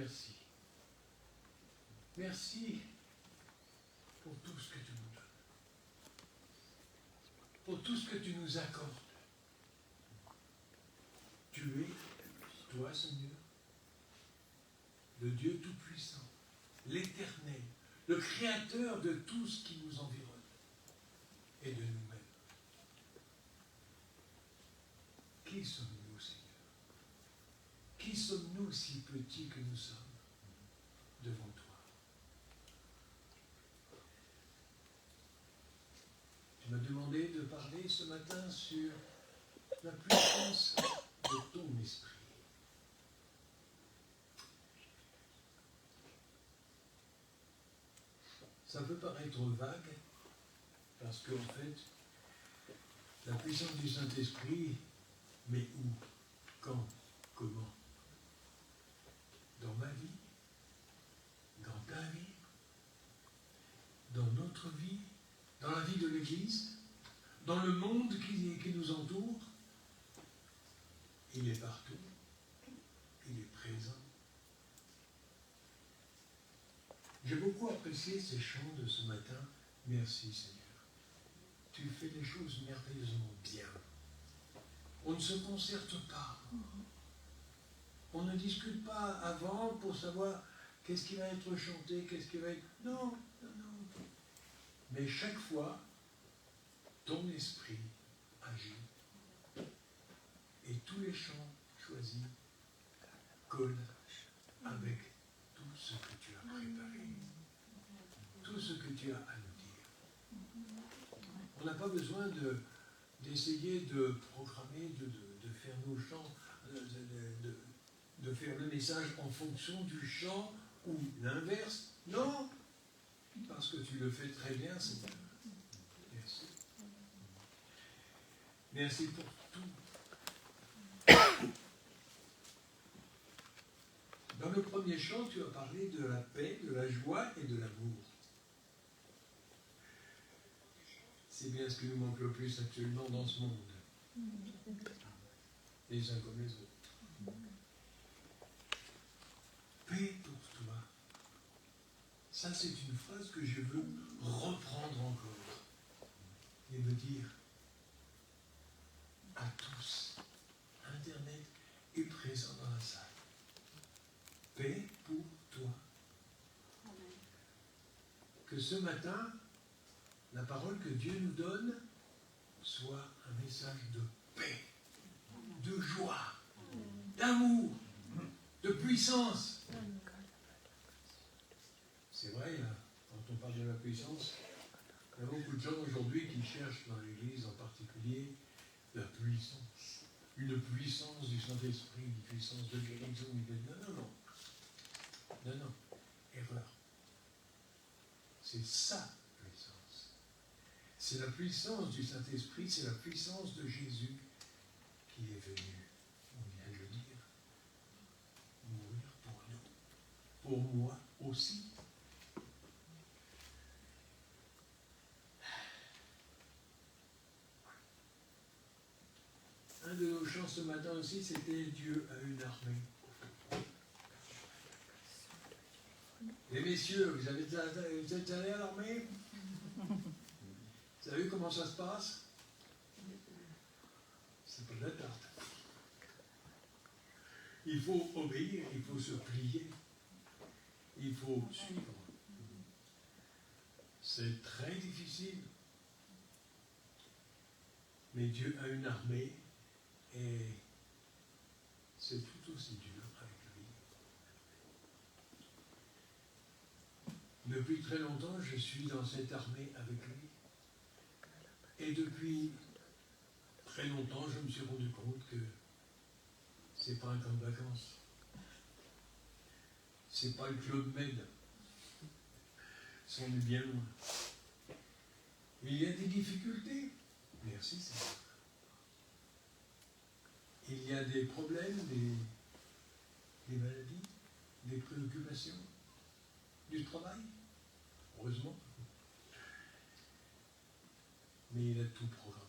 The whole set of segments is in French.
merci. Merci pour tout ce que tu nous donnes. Pour tout ce que tu nous accordes. Tu es, toi Seigneur, le Dieu Tout-Puissant, l'Éternel, le Créateur de tout ce qui nous environne et de nous-mêmes. Qui sommes-nous, Seigneur? Qui sommes-nous si petits que nous sommes devant toi? Tu m'as demandé de parler ce matin sur la puissance de ton esprit. Ça peut paraître vague, parce qu'en fait, la puissance du Saint-Esprit, mais où, quand, comment? Dans ma vie, dans ta vie, dans notre vie, dans la vie de l'Église, dans le monde qui nous entoure. Il est partout, il est présent. J'ai beaucoup apprécié ces chants de ce matin. Merci Seigneur. Tu fais des choses merveilleusement bien. On ne se concerte pas. On ne discute pas avant pour savoir qu'est-ce qui va être chanté, qu'est-ce qui va être... Non, non, non. Mais chaque fois, ton esprit agit. Et tous les chants choisis collent avec tout ce que tu as préparé. Tout ce que tu as à nous dire. On n'a pas besoin d'essayer de programmer, de faire nos chants, de faire le message en fonction du chant ou l'inverse. Non, parce que tu le fais très bien, Seigneur. Merci. Merci pour tout. Dans le premier chant, tu as parlé de la paix, de la joie et de l'amour. C'est bien ce qui nous manque le plus actuellement dans ce monde. Les uns comme les autres. Paix pour toi. Ça, c'est une phrase que je veux reprendre encore. Et me dire à tous, Internet est présent dans la salle. Paix pour toi. Que ce matin, la parole que Dieu nous donne soit un message de paix, de joie, d'amour, de puissance. C'est vrai, là, quand on parle de la puissance, il y a beaucoup de gens aujourd'hui qui cherchent dans l'Église en particulier la puissance. Une puissance du Saint-Esprit, une puissance de guérison. Non, non, non. Non, non. Erreur. C'est sa puissance. C'est la puissance du Saint-Esprit, c'est la puissance de Jésus qui est venu, on vient de le dire, mourir pour nous. Pour moi aussi. Un de nos chants ce matin aussi, c'était Dieu a une armée. Les messieurs, vous êtes allés à l'armée? Vous avez vu comment ça se passe? C'est pas de la tarte. Il faut obéir, il faut se plier, il faut suivre. C'est très difficile. Mais Dieu a une armée et c'est tout aussi dur avec lui. Depuis très longtemps, je suis dans cette armée avec lui. Et depuis très longtemps, je me suis rendu compte que c'est pas un camp de vacances. C'est pas le Club Med. On est bien loin. Il y a des difficultés. Merci, Seigneur. Il y a des problèmes, des maladies, des préoccupations, du travail. Heureusement. Mais il a tout programmé.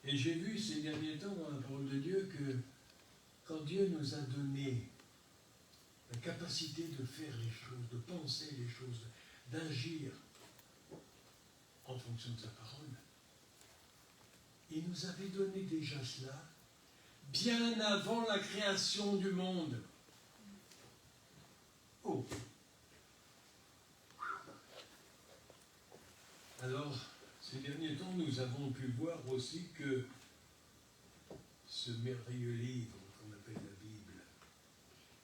Et j'ai vu ces derniers temps dans la parole de Dieu que quand Dieu nous a donné la capacité de faire les choses, de penser les choses, d'agir en fonction de sa parole. Il nous avait donné déjà cela bien avant la création du monde. Oh! Alors, ces derniers temps, nous avons pu voir aussi que ce merveilleux livre qu'on appelle la Bible,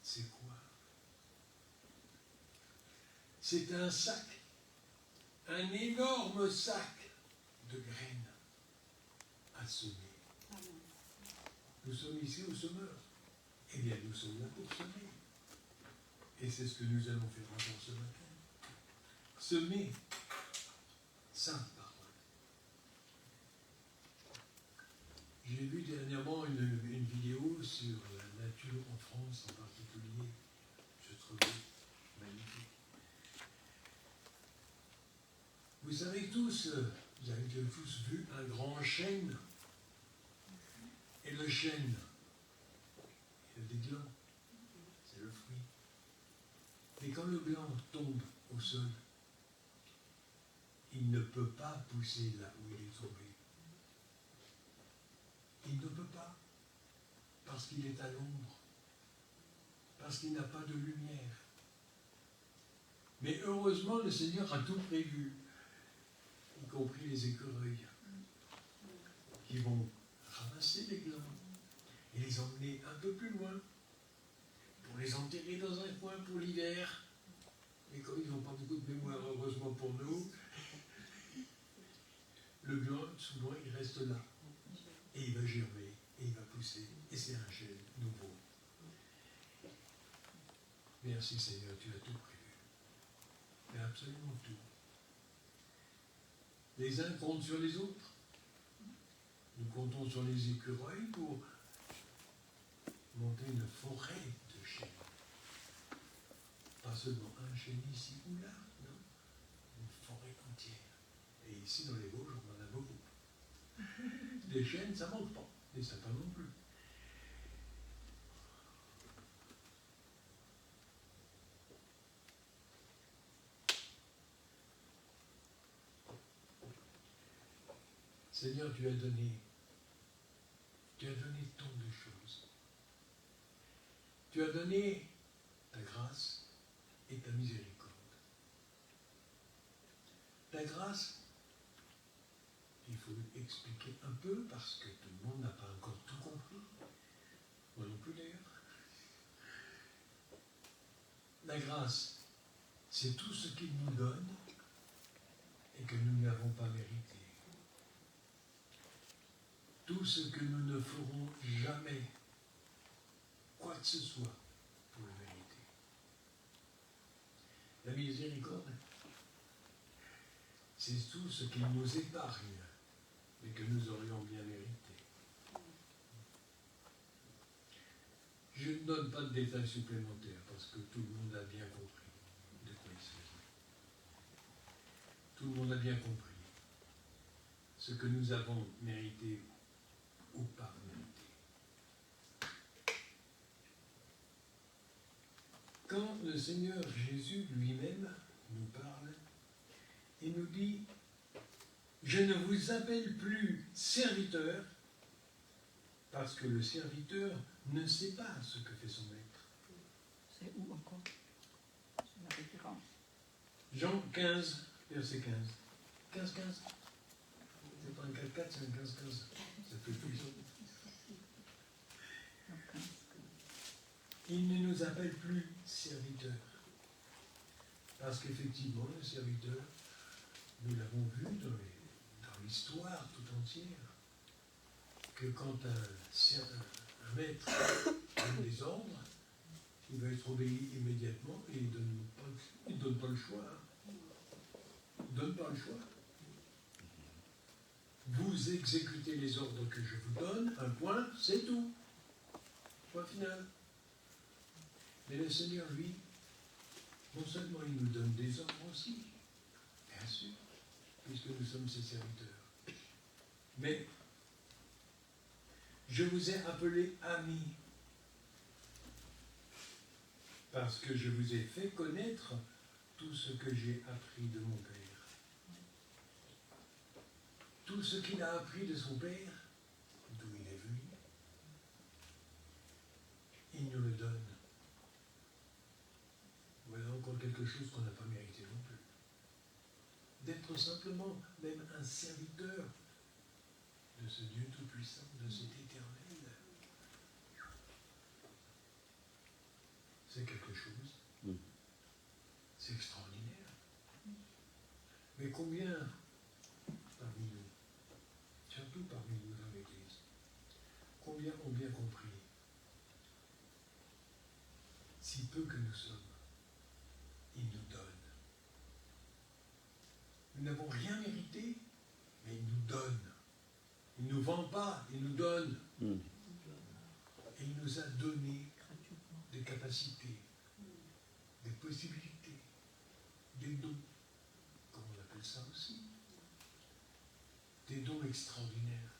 c'est quoi? C'est un sac, un énorme sac de graines à semer. Nous sommes ici au semeur. Eh bien, nous sommes là pour semer. Et c'est ce que nous allons faire encore ce matin. Semer sa parole. J'ai vu dernièrement une vidéo sur la nature en France en particulier. Je trouvais magnifique. Vous avez tous vu un grand chêne. Et le chêne, il a des glands. C'est le fruit. Mais quand le gland tombe au sol, il ne peut pas pousser là où il est tombé. Il ne peut pas, parce qu'il est à l'ombre, parce qu'il n'a pas de lumière. Mais heureusement, le Seigneur a tout prévu, y compris les écureuils, qui vont ramasser les glands et les emmener un peu plus loin, pour les enterrer dans un coin pour l'hiver. Et comme ils n'ont pas beaucoup de mémoire, heureusement pour nous, le gland, souvent, il reste là. Et il va germer, et il va pousser. Et c'est un chêne nouveau. Merci Seigneur, tu as tout prévu. Mais absolument tout. Les uns comptent sur les autres. Nous comptons sur les écureuils pour monter une forêt de chênes. Pas seulement un chêne ici ou là, non. Une forêt entière. Et ici, dans les Vosges, on en a beaucoup. Les chênes, ça ne manque pas. Les sapins non plus. Seigneur, tu as donné tant de choses. Tu as donné ta grâce et ta miséricorde. Ta grâce, il faut expliquer un peu parce que tout le monde n'a pas encore tout compris. Moi non plus d'ailleurs. La grâce, c'est tout ce qu'il nous donne et que nous n'avons pas mérité. Tout ce que nous ne ferons jamais, quoi que ce soit, pour le mériter. La miséricorde, c'est tout ce qu'il nous épargne, mais que nous aurions bien mérité. Je ne donne pas de détails supplémentaires parce que tout le monde a bien compris de quoi il s'agit. Tout le monde a bien compris ce que nous avons mérité ou pas mérité. Quand le Seigneur Jésus lui-même nous parle, il nous dit « Je ne vous appelle plus serviteur, parce que le serviteur ne sait pas ce que fait son maître. » C'est où encore? C'est la référence. Jean 15, verset 15. 15, 15. C'est pas un 4, 4, c'est un 15, 15. Ça fait plus. Il ne nous appelle plus serviteurs. Parce qu'effectivement, le serviteur, nous l'avons vu dans l'histoire tout entière, que quand un maître donne des ordres, il va être obéi immédiatement et il ne donne pas le choix. Il ne donne pas le choix. Vous exécutez les ordres que je vous donne, un point, c'est tout. Point final. Mais le Seigneur, lui, non seulement il nous donne des ordres aussi, bien sûr, puisque nous sommes ses serviteurs, mais je vous ai appelé amis. parce que je vous ai fait connaître tout ce que j'ai appris de mon Père. Tout ce qu'il a appris de son Père, d'où il est venu, il nous le donne. Voilà encore quelque chose qu'on n'a pas mérité non plus. D'être simplement même un serviteur de ce Dieu Tout-Puissant, de cet Éternel. C'est quelque chose. C'est extraordinaire. Mais combien parmi nous, surtout parmi nous dans l'Église, combien ont bien compris, si peu que nous sommes, il nous donne. Nous n'avons rien mérité, mais il nous donne. Il ne nous vend pas, il nous donne. Et il nous a donné des capacités, des possibilités, des dons, comme on appelle ça aussi. Des dons extraordinaires.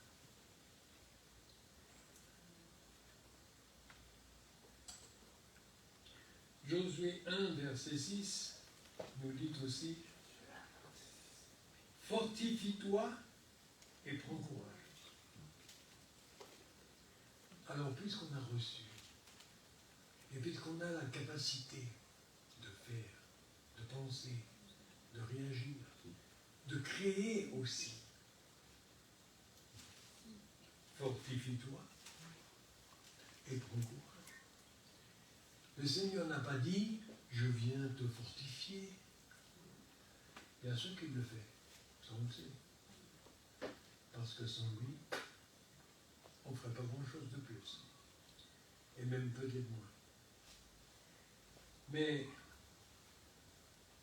Josué 1, verset 6, nous dit aussi, « Fortifie-toi et prends courage. » Alors, puisqu'on a reçu, et puisqu'on a la capacité de faire, de penser, de réagir, de créer aussi, fortifie-toi et prends courage. Le Seigneur n'a pas dit, je viens te fortifier. Il y a ceux qui le font, ça on le sait. Parce que sans lui, on ne ferait pas grand-chose de plus. Et même peut-être moins. Mais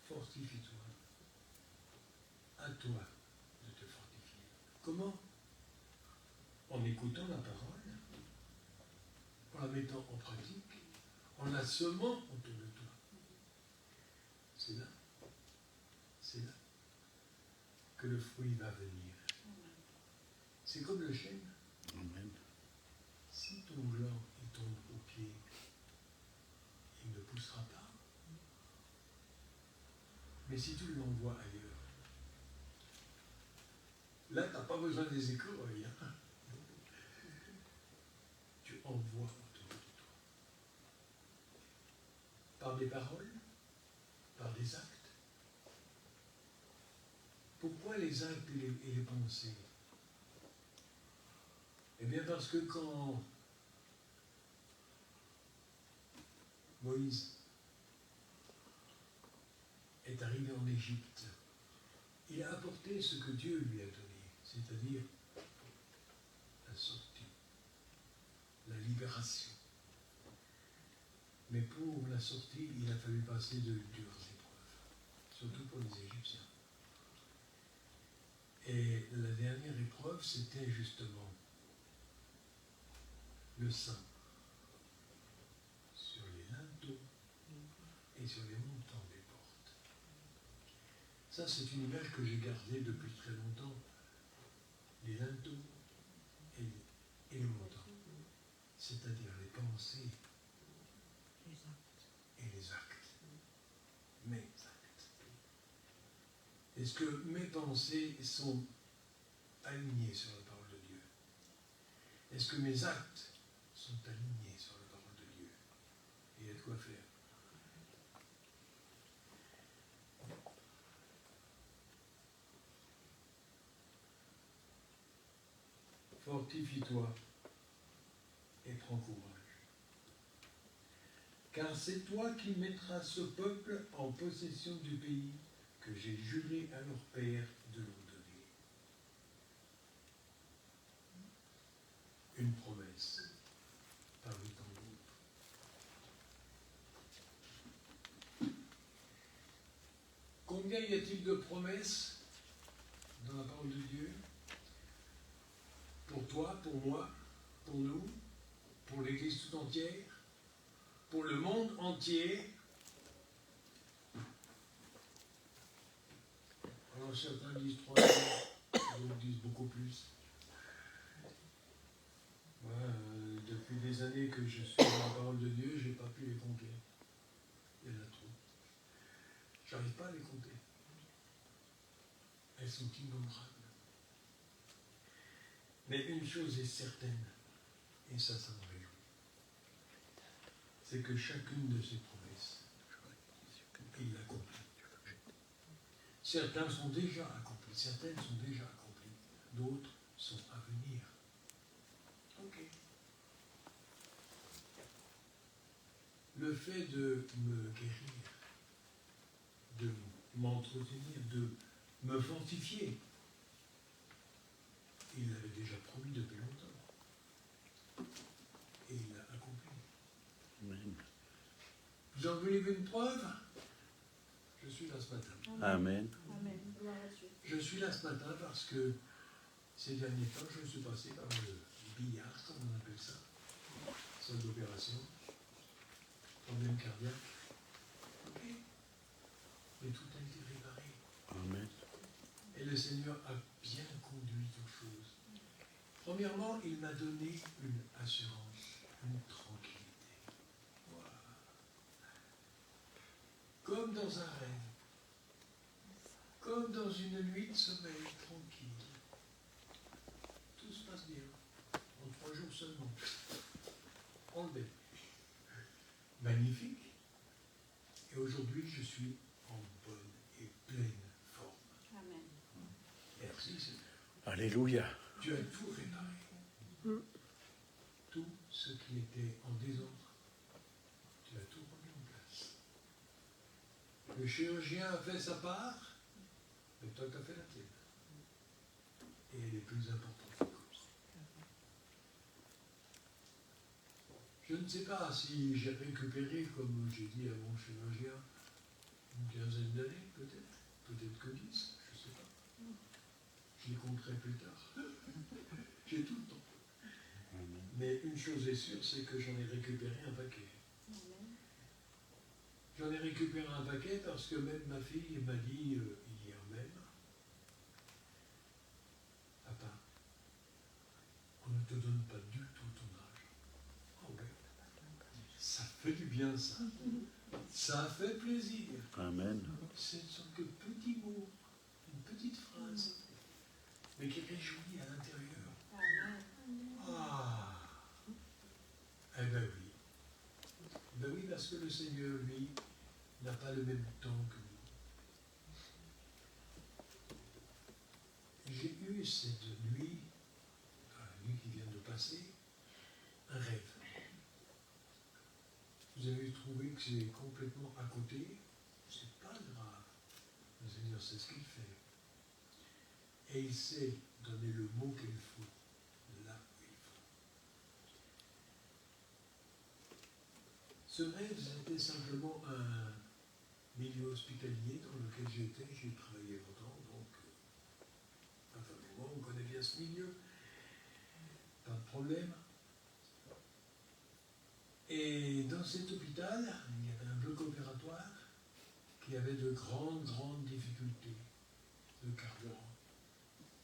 fortifie-toi. À toi de te fortifier. Comment? En écoutant la parole, en la mettant en pratique, en la semant autour de toi. C'est là que le fruit va venir. C'est comme le chêne. Amen. Si ton gland il tombe au pied, il ne poussera pas. Mais si tu l'envoies ailleurs, là, tu n'as pas besoin des écureuils. Hein? Tu envoies autour de toi. Par des paroles, par des actes. Pourquoi les actes et les pensées? Eh bien parce que quand Moïse est arrivé en Égypte, il a apporté ce que Dieu lui a donné, c'est-à-dire la sortie, la libération. Mais pour la sortie, il a fallu passer de dures épreuves, surtout pour les Égyptiens. Et la dernière épreuve, c'était justement le sang sur les linteaux et sur les montants des portes. Ça, c'est une image que j'ai gardée depuis très longtemps. Les linteaux et les montants, c'est-à-dire les pensées et les actes. Mes actes. Est-ce que mes pensées sont alignées sur la parole de Dieu? Est-ce que mes actes sont alignés sur la parole de Dieu? Et il y a de quoi faire. Fortifie-toi et prends courage. Car c'est toi qui mettras ce peuple en possession du pays que j'ai juré à leur père de leur donner. Une promesse parmi tant d'autres. Combien y a-t-il de promesses dans la parole de Dieu? Pour toi, pour moi, pour nous, pour l'Église tout entière, pour le monde entier. Alors certains disent 3 jours, d'autres disent beaucoup plus. Moi, depuis des années que je suis dans la parole de Dieu, je n'ai pas pu les compter. Il y en a trop. J'arrive pas à les compter. Elles sont innombrables. Mais une chose est certaine, et ça me réjouit, c'est que chacune de ces promesses, il l'accomplit. Certaines sont déjà accomplies, d'autres sont à venir. Ok. Le fait de me guérir, de m'entretenir, de me fortifier, il l'avait déjà promis depuis longtemps. Et il l'a accompli. Amen. Vous en voulez une preuve? Je suis là ce matin. Amen. Amen. Gloire à Dieu. Je suis là ce matin parce que ces derniers temps, je suis passé par le billard, comme on appelle ça, salle d'opération, problème cardiaque. Ok. Mais tout a été réparé. Amen. Et le Seigneur a bien conduit toutes choses. Premièrement, il m'a donné une assurance, une tranquillité. Voilà. Comme dans un rêve. Comme dans une nuit de sommeil tranquille. Tout se passe bien. En 3 jours seulement. Enlevé. Magnifique. Et aujourd'hui, je suis en bonne et pleine forme. Amen. Merci Seigneur. Alléluia. Tu as tout réparé. Tout ce qui était en désordre, tu as tout remis en place. Le chirurgien a fait sa part, mais toi tu as fait la tienne. Et elle est plus importante. Je ne sais pas si j'ai récupéré, comme j'ai dit à mon chirurgien, une quinzaine d'années, peut-être que 10, je ne sais pas. Je les compterai plus tard. J'ai tout le temps. Mais une chose est sûre, c'est que j'en ai récupéré un paquet. J'en ai récupéré un paquet parce que même ma fille m'a dit hier même, papa, on ne te donne pas du tout ton âge. Oh ben, ça fait du bien ça. Ça fait plaisir. Amen. Ce ne sont que petits mots, une petite phrase, mais qui réjouit à l'intérieur. Ah, eh ben oui. Eh ben oui, parce que le Seigneur, lui, n'a pas le même temps que nous. J'ai eu cette nuit, la nuit qui vient de passer, un rêve. Vous avez trouvé que c'est complètement à côté, c'est pas grave. Le Seigneur sait ce qu'il fait. Et il sait donner le mot qu'il faut, là où il faut. Ce rêve, c'était simplement un milieu hospitalier dans lequel j'étais. J'ai travaillé longtemps, donc on connaît bien ce milieu. Pas de problème. Et dans cet hôpital, il y avait un bloc opératoire qui avait de grandes difficultés de carburant.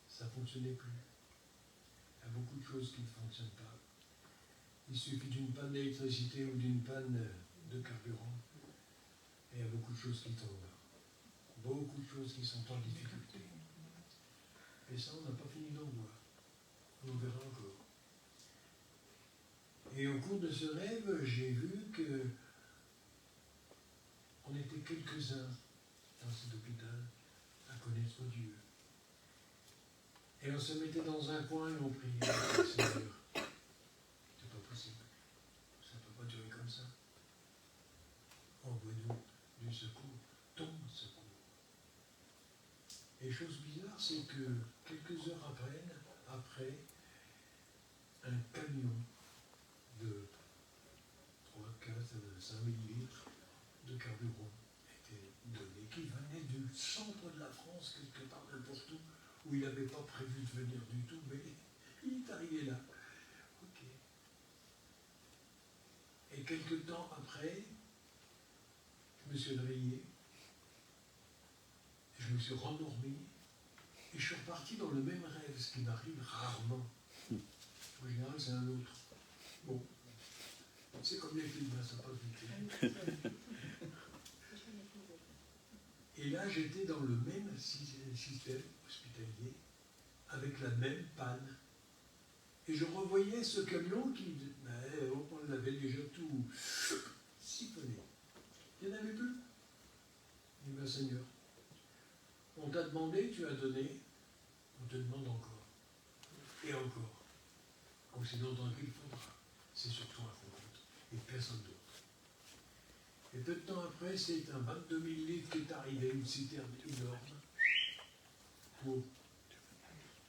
Ça ne fonctionnait plus. Il y a beaucoup de choses qui ne fonctionnent pas. Il suffit d'une panne d'électricité ou d'une panne de carburant. Et il y a beaucoup de choses qui tombent. Beaucoup de choses qui sont en difficulté. Et ça, on n'a pas fini d'en voir. On verra encore. Et au cours de ce rêve, j'ai vu que on était quelques-uns dans cet hôpital à connaître Dieu. Et on se mettait dans un coin et on priait. Seigneur, c'est pas possible. Ça ne peut pas durer comme ça. Envoie-nous du secours, ton secours. Et chose bizarre, c'est que quelques heures après, un camion de 3, 4, 5 millilitres de carburant était donné, qui venait du centre de la France, quelque part n'importe où il n'avait pas prévu de venir du tout, mais il est arrivé là. Ok. Et quelque temps après, je me suis réveillé, je me suis rendormi, et je suis reparti dans le même rêve, ce qui m'arrive rarement. En général, c'est un autre. Bon. C'est comme les films, ça passe vite. Et là, j'étais dans le même système hospitalier, avec la même panne. Et je revoyais ce camion qui, on avait déjà tout siphonné. Il n'y en avait plus. Il dit, ben Seigneur, on t'a demandé, tu as donné, on te demande encore. Et encore. Aussi longtemps qu'il faudra. C'est sur toi qu'on compte. Et personne d'autre. Et peu de temps après, c'est un 22 000 litres qui est arrivé, une citerne énorme, pour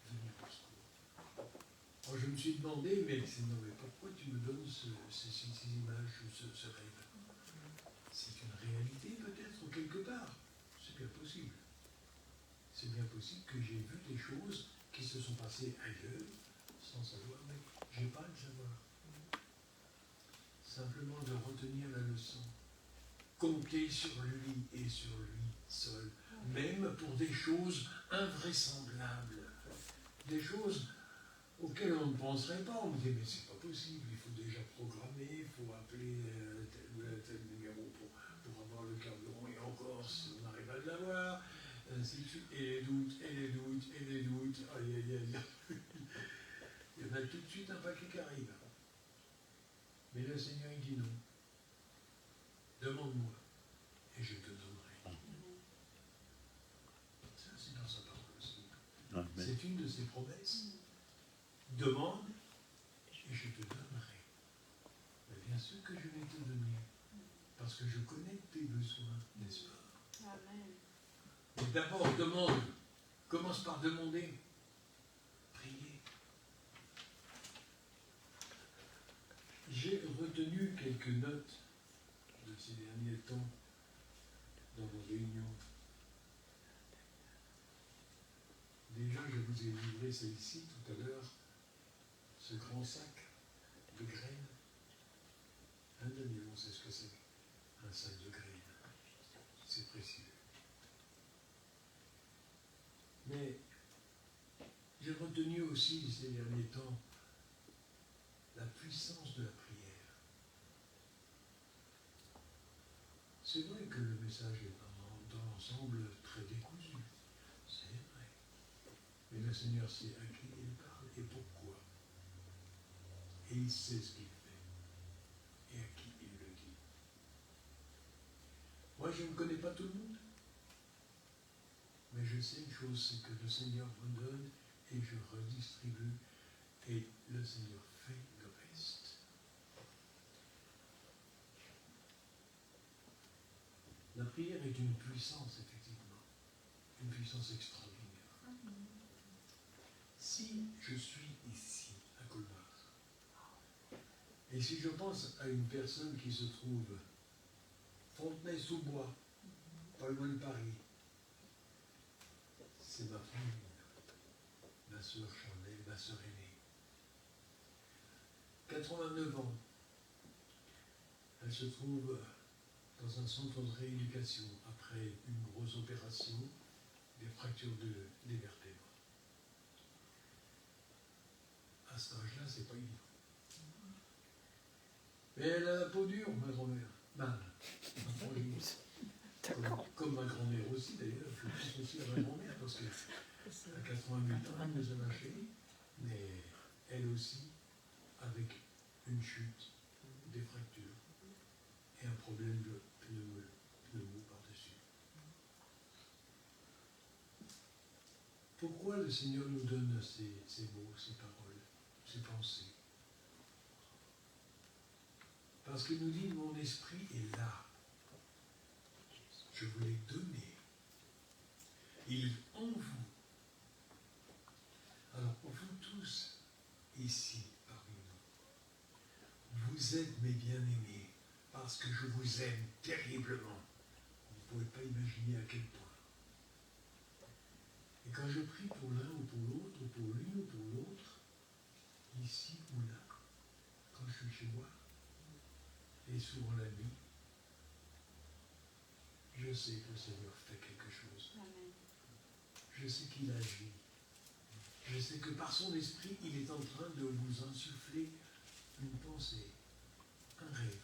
venir au secours. Alors je me suis demandé, mais Seigneur, mais pourquoi tu me donnes ces images ou ce rêve? C'est une réalité peut-être, quelque part. C'est bien possible. C'est bien possible que j'ai vu des choses qui se sont passées ailleurs, sans savoir, mais je n'ai pas à le savoir. Simplement de retenir la leçon. Compter sur lui et sur lui seul, même pour des choses invraisemblables, des choses auxquelles on ne penserait pas. On me dit, mais c'est pas possible, il faut déjà programmer, il faut appeler tel numéro pour avoir le carburant, et encore, si on n'arrive pas à l'avoir, ainsi de suite, et les doutes, aïe, aïe, aïe. Il y en a tout de suite un paquet qui arrive. Mais le Seigneur, il dit non. Demande-moi, et je te donnerai. Ça, c'est dans sa parole aussi. Amen. C'est une de ses promesses. Demande, et je te donnerai. Mais bien sûr que je vais te donner, parce que je connais tes besoins, n'est-ce pas? Amen. Mais d'abord, demande. Commence par demander. Prier. J'ai retenu quelques notes de ces derniers temps dans nos réunions. Déjà, je vous ai livré celle-ci tout à l'heure, ce grand sac de graines. Un demi, on sait ce que c'est, un sac de graines. C'est précieux. Mais j'ai retenu aussi ces derniers temps la puissance de la prière. C'est vrai que le message est dans l'ensemble très décousu. C'est vrai. Mais le Seigneur sait à qui il parle et pourquoi. Et il sait ce qu'il fait. Et à qui il le dit. Moi, je ne connais pas tout le monde. Mais je sais une chose, c'est que le Seigneur me donne et je redistribue. Et le Seigneur fait le reste. La prière est une puissance, effectivement. Une puissance extraordinaire. Si je suis ici, à Colmar, et si je pense à une personne qui se trouve Fontenay-sous-Bois, pas loin de Paris, c'est ma famille, ma sœur Chanel, ma sœur aînée. 89 ans, elle se trouve dans un centre de rééducation après une grosse opération, des fractures des vertèbres. À cet âge-là, c'est pas évident. Mais elle a la peau dure, ma grand-mère. Ma frangine. Comme ma grand-mère aussi, d'ailleurs. Je pense aussi à ma grand-mère, parce qu'à 88 ans, elle nous a lâchés. Mais elle aussi, avec une chute, des fractures et un problème de pneumo par-dessus. Pourquoi le Seigneur nous donne ces mots, ces paroles, ces pensées? Parce qu'il nous dit, mon esprit est là. Je vous l'ai donné. Il est en vous. Alors, vous tous, ici, parmi nous, vous êtes mes bien-aimés, parce que je vous aime terriblement. Vous ne pouvez pas imaginer à quel point. Et quand je prie pour l'un ou pour l'autre, ou pour l'une ou pour l'autre, ici ou là, quand je suis chez moi, et souvent la nuit, je sais que le Seigneur fait quelque chose. Amen. Je sais qu'il agit. Je sais que par son esprit, il est en train de vous insuffler une pensée, un rêve,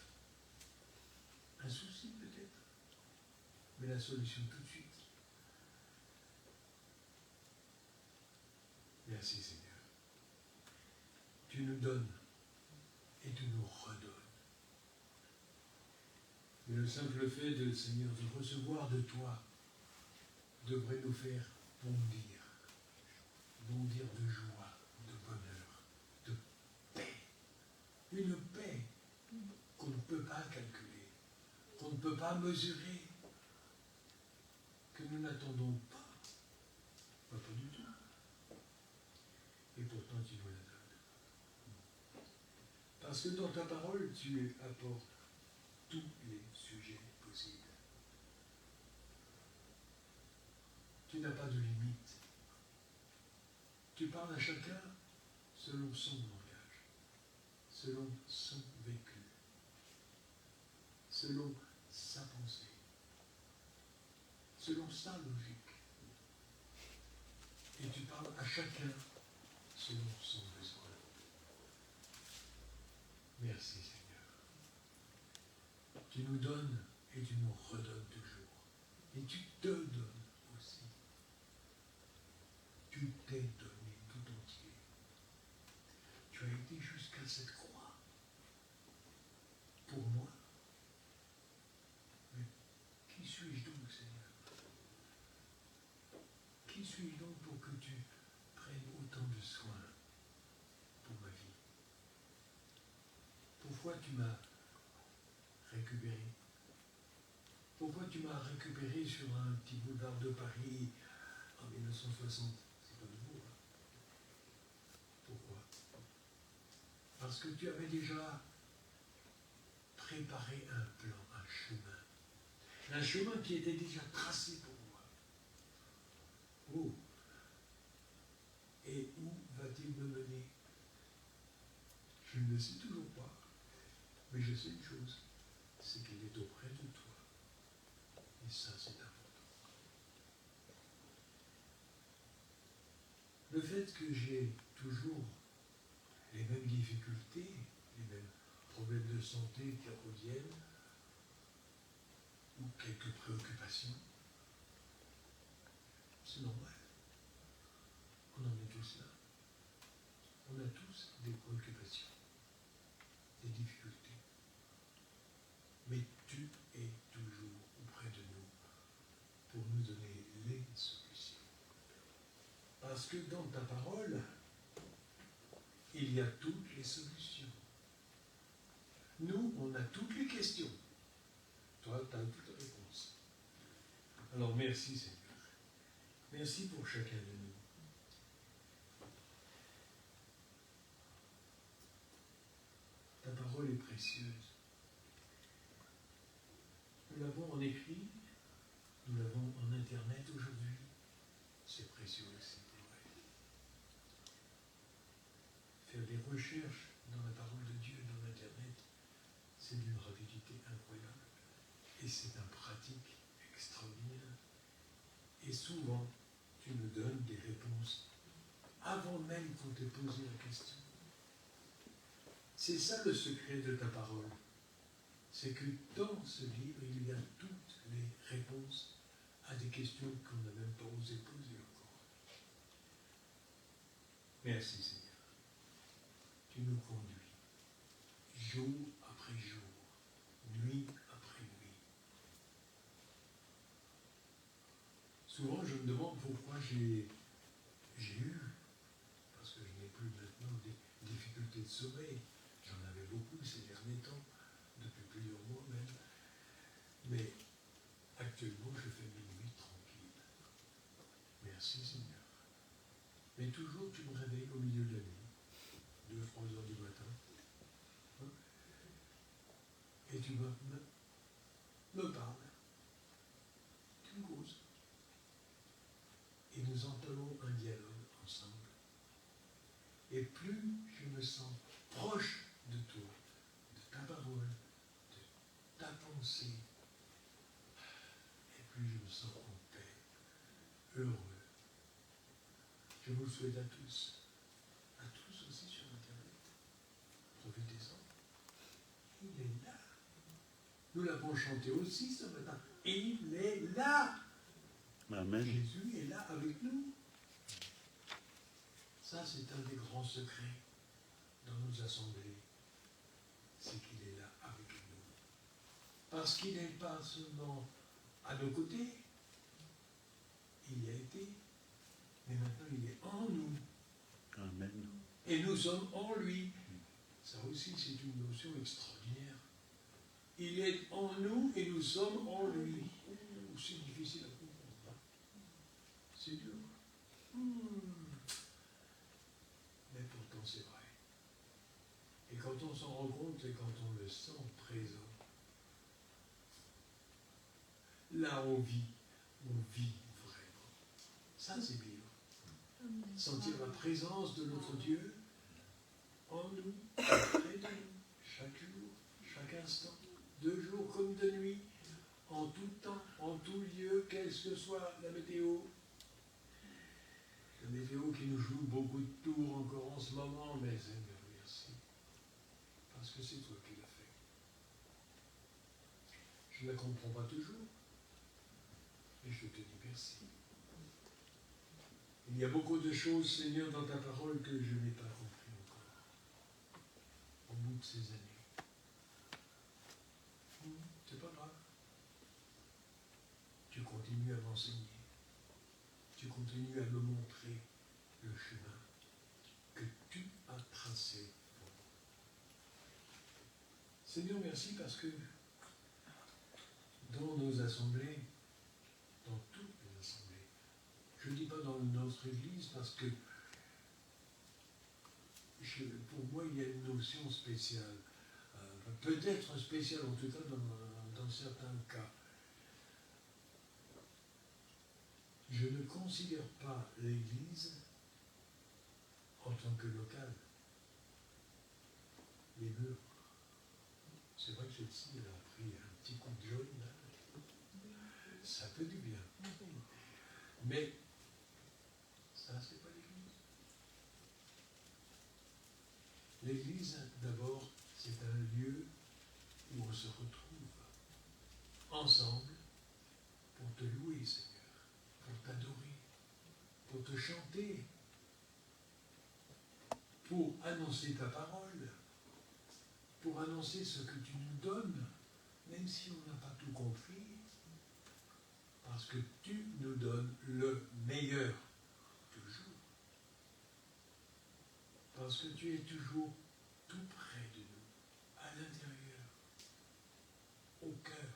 un souci peut-être, mais la solution tout de suite. Merci Seigneur. Tu nous donnes et tu nous redonnes. Mais le simple fait de, Seigneur, de recevoir de toi devrait nous faire bondir de joie, de bonheur, de paix. Une paix qu'on ne peut pas calculer, qu'on ne peut pas mesurer, que nous n'attendons pas. Pas du tout. Et pourtant, tu nous la donnes. Parce que dans ta parole, tu apportes tous les sujets possibles. Tu n'as pas de limite. Tu parles à chacun selon son langage, selon son vécu, selon sa pensée, selon sa logique. Et tu parles à chacun selon son besoin. Merci Seigneur. Tu nous donnes et tu nous redonnes toujours. Et tu te donnes aussi. Tu t'es donné tout entier. Tu as été jusqu'à cette croix. Pour moi. Mais qui suis-je donc, Seigneur? Qui suis-je donc pour que tu prennes autant de soin pour ma vie? Pourquoi tu m'as récupéré? Pourquoi tu m'as récupéré sur un petit boulevard de Paris en 1960? C'est pas nouveau, hein? Pourquoi? Parce que tu avais déjà préparé un plan, un chemin qui était déjà tracé pour moi. Oh! Et où va-t-il me mener? Je ne le sais toujours pas, mais je sais une chose, c'est qu'il est auprès de toi. Et ça, c'est important. Le fait que j'ai toujours les mêmes difficultés, les mêmes problèmes de santé qui reviennent, ou quelques préoccupations, c'est normal. On en est tous là. On a tous des préoccupations, des difficultés. Mais tu es toujours auprès de nous pour nous donner les solutions. Parce que dans ta parole, il y a toutes les solutions. Nous, on a toutes les questions. Toi, tu as toutes les réponses. Alors merci Seigneur. Merci pour chacun de nous. Ta parole est précieuse. Nous l'avons en écrit, nous l'avons en Internet aujourd'hui. C'est précieux aussi, c'est vrai. Faire des recherches dans la parole de Dieu, dans l'Internet, c'est d'une rapidité incroyable. Et c'est un pratique extraordinaire. Et souvent, tu nous donnes des réponses avant même qu'on t'ait posé la question. C'est ça le secret de ta parole. C'est que dans ce livre, il y a toutes les réponses à des questions qu'on n'a même pas osé poser encore. Merci Seigneur. Tu nous conduis, jour après jour, nuit après nuit. Souvent, je me demande pourquoi j'ai eu, parce que je n'ai plus maintenant des difficultés de sommeil. J'en avais beaucoup ces derniers temps, depuis plusieurs mois même. Mais actuellement, je fais mes nuits tranquilles. Merci Seigneur. Mais toujours, tu me réveilles au milieu de la nuit, 2-3 heures du matin. Et tu me parles. Tu me causes. Et nous entamons un dialogue ensemble. Et plus je me sens proche de toi, de ta parole, de ta pensée, et plus je me sens en paix, heureux. Je vous le souhaite à tous aussi sur Internet. Profitez-en. Il est là. Nous l'avons chanté aussi ce matin. Il est là. Amen. Jésus est là avec nous. Ça, c'est un des grands secrets dans nos assemblées. C'est qu'il est là avec nous. Parce qu'il n'est pas seulement à nos côtés, il y a été, mais maintenant il est en nous. Amen. Et nous sommes en lui. Ça aussi, c'est une notion extraordinaire. Il est en nous et nous sommes en lui. C'est difficile à comprendre. C'est dur. Mais pourtant, c'est vrai. Et quand on s'en rend compte et quand on le sent présent, là on vit vraiment. Ça, c'est vivre. Sentir la présence de notre Dieu en nous, près de nous, chaque jour, chaque instant, de jour comme de nuit, en tout temps, en tout lieu, quelle que soit la météo. La météo qui nous joue beaucoup de tours encore en ce moment, mais Seigneur, merci. Parce que c'est toi qui l'as fait. Je ne la comprends pas toujours, mais je te dis merci. Il y a beaucoup de choses, Seigneur, dans ta parole que je n'ai pas compris encore, au bout de ces années. C'est pas grave. Tu continues à m'enseigner. Tu continues à me montrer le chemin que tu as tracé pour moi. Seigneur, merci parce que dans nos assemblées, dans toutes les assemblées, je ne dis pas dans notre église parce que pour moi il y a une notion spéciale, peut-être spéciale en tout cas dans certains cas. Je ne considère pas l'église en tant que local. Les murs. C'est vrai que celle-ci, elle a pris un petit coup de jaune, là. Ça fait du bien. Mais ça, c'est pas l'église. L'église, d'abord, c'est un lieu où on se retrouve ensemble pour te louer, Seigneur, pour t'adorer, pour te chanter, pour annoncer ta parole, pour annoncer ce que tu nous donnes, même si on n'a pas tout compris, parce que tu nous donnes le meilleur, toujours. Parce que tu es toujours tout près de nous, à l'intérieur, au cœur.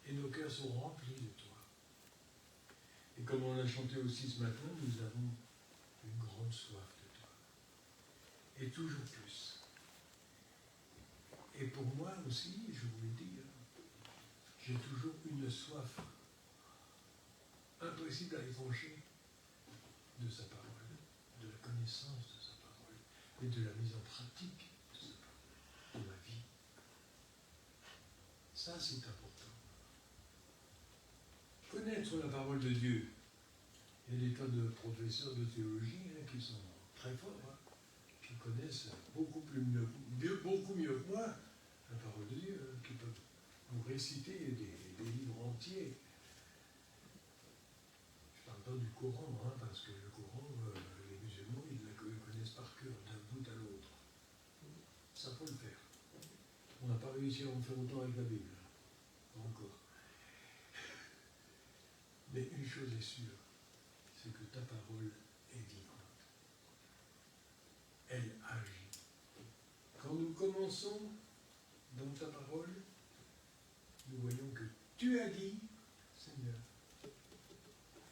Et nos cœurs sont remplis de toi. Et comme on l'a chanté aussi ce matin, nous avons une grande soif de toi. Et toujours plus. Et pour moi aussi, je vous le dis, j'ai toujours une soif impossible à étancher de sa parole, de la connaissance de sa parole et de la mise en pratique de sa parole, de ma vie. Ça, c'est important. Connaître la parole de Dieu. Il y a des tas de professeurs de théologie qui sont très forts, qui connaissent beaucoup mieux que moi la parole de Dieu, qui peuvent vous réciter des livres entiers. Je ne parle pas du Coran, parce que le Coran, les musulmans, ils le connaissent par cœur, d'un bout à l'autre. Ça peut le faire. On n'a pas réussi à en faire autant avec la Bible. Pas encore. Mais une chose est sûre, c'est que ta parole est vivante. Elle agit. Quand nous commençons dans ta parole, nous voyons que tu as dit, Seigneur,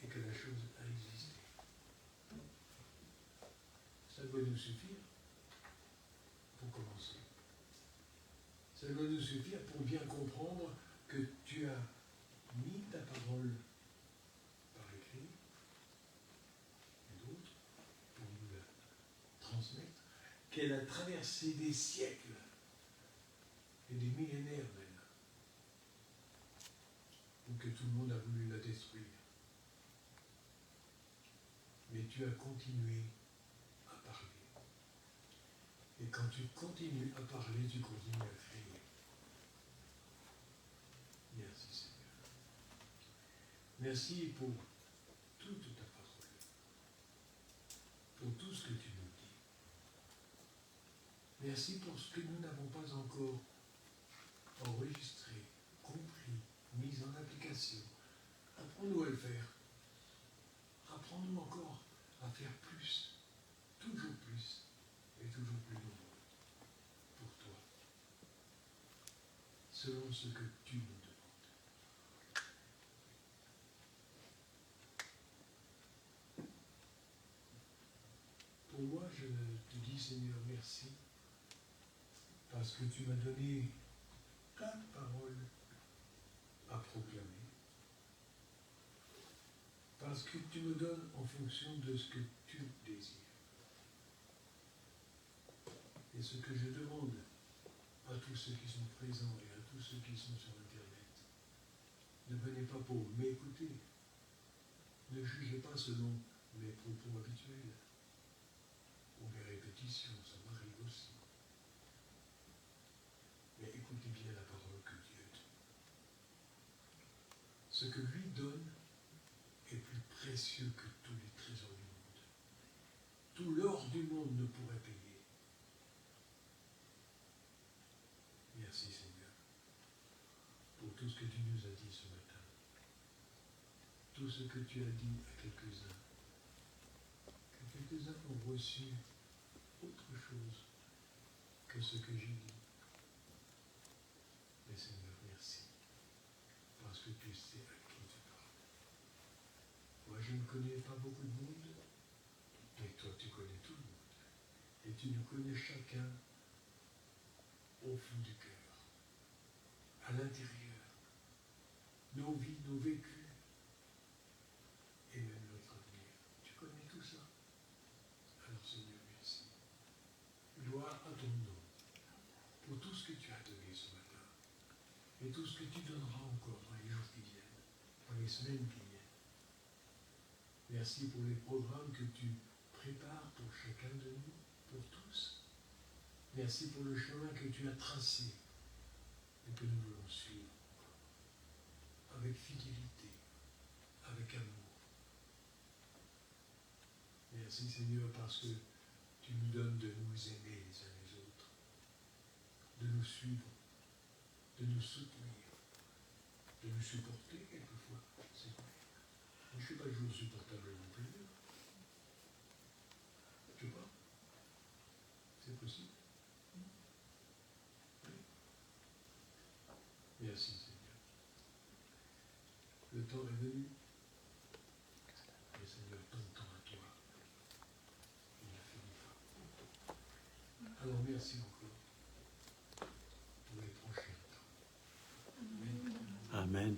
et que la chose a existé. Ça doit nous suffire pour commencer. Ça doit nous suffire pour bien comprendre que tu as mis ta parole par écrit, et d'autres, pour nous la transmettre, qu'elle a traversé des siècles et des millénaires même, ou que tout le monde a voulu la détruire. Mais tu as continué à parler. Et quand tu continues à parler, tu continues à créer. Merci Seigneur. Merci pour toute ta parole. ce que tu nous dis. Merci pour ce que nous n'avons pas encore enregistré, compris, mis en application. Apprends-nous à le faire. Apprends-nous encore à faire plus, toujours plus et toujours plus nombreux pour toi, selon ce que tu nous demandes. Pour moi, je te dis, Seigneur, merci, parce que tu m'as donné ta parole à proclamer, parce que tu me donnes en fonction de ce que tu désires. Et ce que je demande à tous ceux qui sont présents et à tous ceux qui sont sur Internet, ne venez pas pour m'écouter, ne jugez pas selon mes propos habituels ou mes répétitions, ça m'arrive aussi. Mais écoutez bien la parole que Dieu dit. Ce que lui donne est plus précieux que tous les trésors du monde. Tout l'or du monde ne pourrait payer. Merci Seigneur pour tout ce que tu nous as dit ce matin. Tout ce que tu as dit à quelques-uns. Que quelques-uns ont reçu autre chose que ce que j'ai dit. Mais Seigneur, merci. Parce que tu sais à qui tu parles. Moi, je ne connais pas beaucoup de monde, mais toi, tu connais tout le monde. Et tu nous connais chacun au fond du cœur, à l'intérieur, nos vies, nos vécus, et même notre avenir. Tu connais tout ça. Alors Seigneur, merci. Gloire à ton nom pour tout ce que tu as donné ce matin et tout ce que tu donneras encore dans les jours qui viennent, dans les semaines qui viennent. Merci pour les programmes que tu prépares pour chacun de nous, pour tous. Merci pour le chemin que tu as tracé et que nous voulons suivre avec fidélité, avec amour. Merci Seigneur parce que tu nous donnes de nous aimer les uns les autres, de nous suivre, de nous soutenir, de nous supporter quelquefois. C'est vrai. Je ne suis pas toujours supportable non plus. Tu vois? C'est possible. Oui. Merci Seigneur. Le temps est venu. Et Seigneur, ton temps à toi. Il ne finit pas. Alors merci encore pour les prochains temps. Amen. Amen.